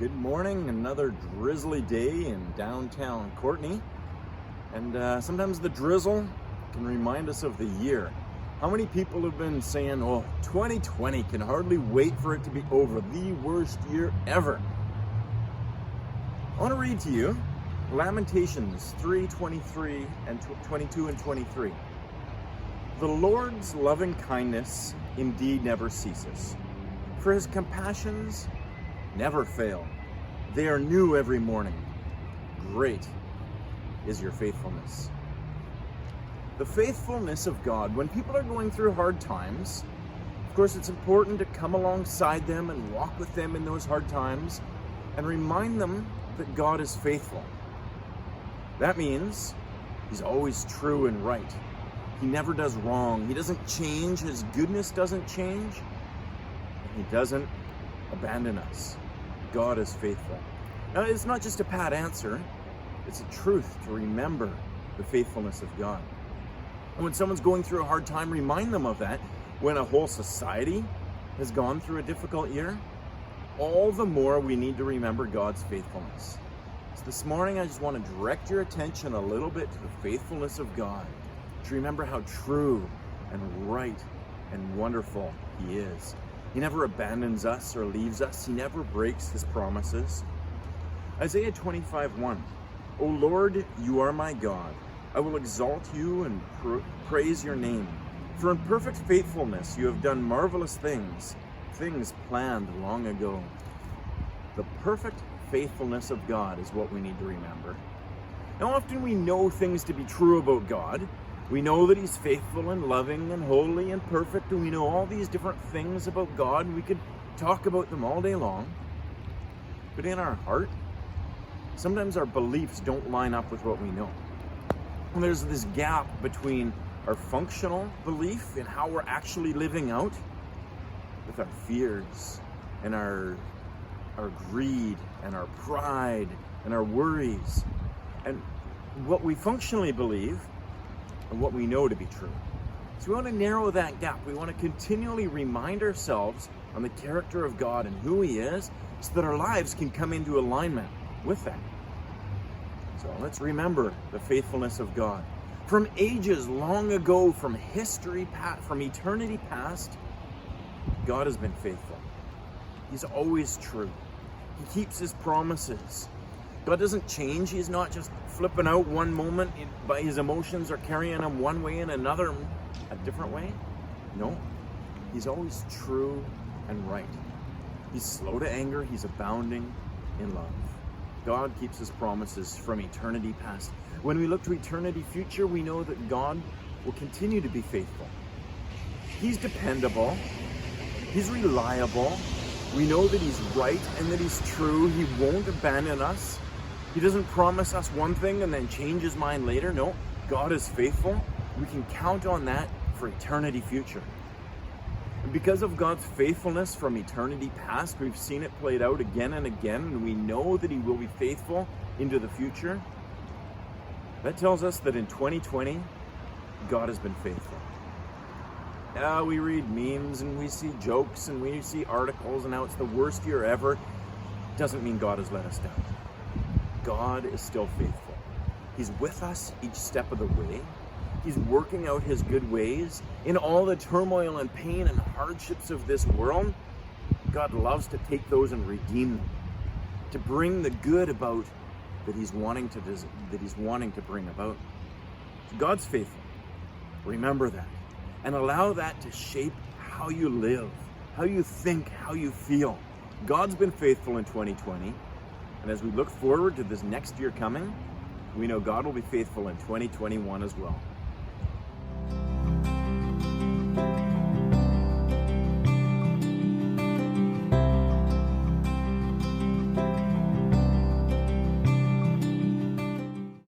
Good morning, another drizzly day in downtown Courtney. And sometimes the drizzle can remind us of the year. How many people have been saying, 2020 can hardly wait for it to be over, the worst year ever. I want to read to you Lamentations 3:23 and 22 and 23. The Lord's loving kindness indeed never ceases, for his compassions never fail. They are new every morning. Great is your faithfulness. The faithfulness of God, when people are going through hard times, of course it's important to come alongside them and walk with them in those hard times and remind them that God is faithful. That means he's always true and right. He never does wrong. He doesn't change. His goodness doesn't change. And he doesn't abandon us. God is faithful. Now, it's not just a pat answer. It's a truth to remember the faithfulness of God. And when someone's going through a hard time, remind them of that. When a whole society has gone through a difficult year, all the more we need to remember God's faithfulness. So this morning, I just want to direct your attention a little bit to the faithfulness of God, to remember how true and right and wonderful he is. He never abandons us or leaves us. He never breaks his promises. Isaiah 25:1. O Lord, you are my God. I will exalt you and praise your name. For in perfect faithfulness you have done marvelous things, things planned long ago. The perfect faithfulness of God is what we need to remember. Now, often we know things to be true about God. We know that he's faithful and loving and holy and perfect, and we know all these different things about God, and we could talk about them all day long. But in our heart, sometimes our beliefs don't line up with what we know. And there's this gap between our functional belief and how we're actually living out with our fears and our greed and our pride and our worries and what we functionally believe and what we know to be true. So we want to narrow that gap. We want to continually remind ourselves on the character of God and who he is so that our lives can come into alignment with that. So let's remember the faithfulness of God. From ages long ago, from history past, from eternity past, God has been faithful. He's always true. He keeps his promises. God doesn't change. He's not just flipping out one moment by his emotions or carrying him one way and another a different way. No, he's always true and right. He's slow to anger. He's abounding in love. God keeps his promises from eternity past. When we look to eternity future, we know that God will continue to be faithful. He's dependable. He's reliable. We know that he's right and that he's true. He won't abandon us. He doesn't promise us one thing and then change his mind later. No, God is faithful. We can count on that for eternity future. And because of God's faithfulness from eternity past, we've seen it played out again and again, and we know that he will be faithful into the future. That tells us that in 2020, God has been faithful. Now we read memes and we see jokes and we see articles and how it's the worst year ever. Doesn't mean God has let us down. God is still faithful. He's with us each step of the way. He's working out his good ways. In all the turmoil and pain and hardships of this world, God loves to take those and redeem them, to bring the good about that he's wanting to bring about. God's faithful. Remember that. And allow that to shape how you live, how you think, how you feel. God's been faithful in 2020. And as we look forward to this next year coming, we know God will be faithful in 2021 as well.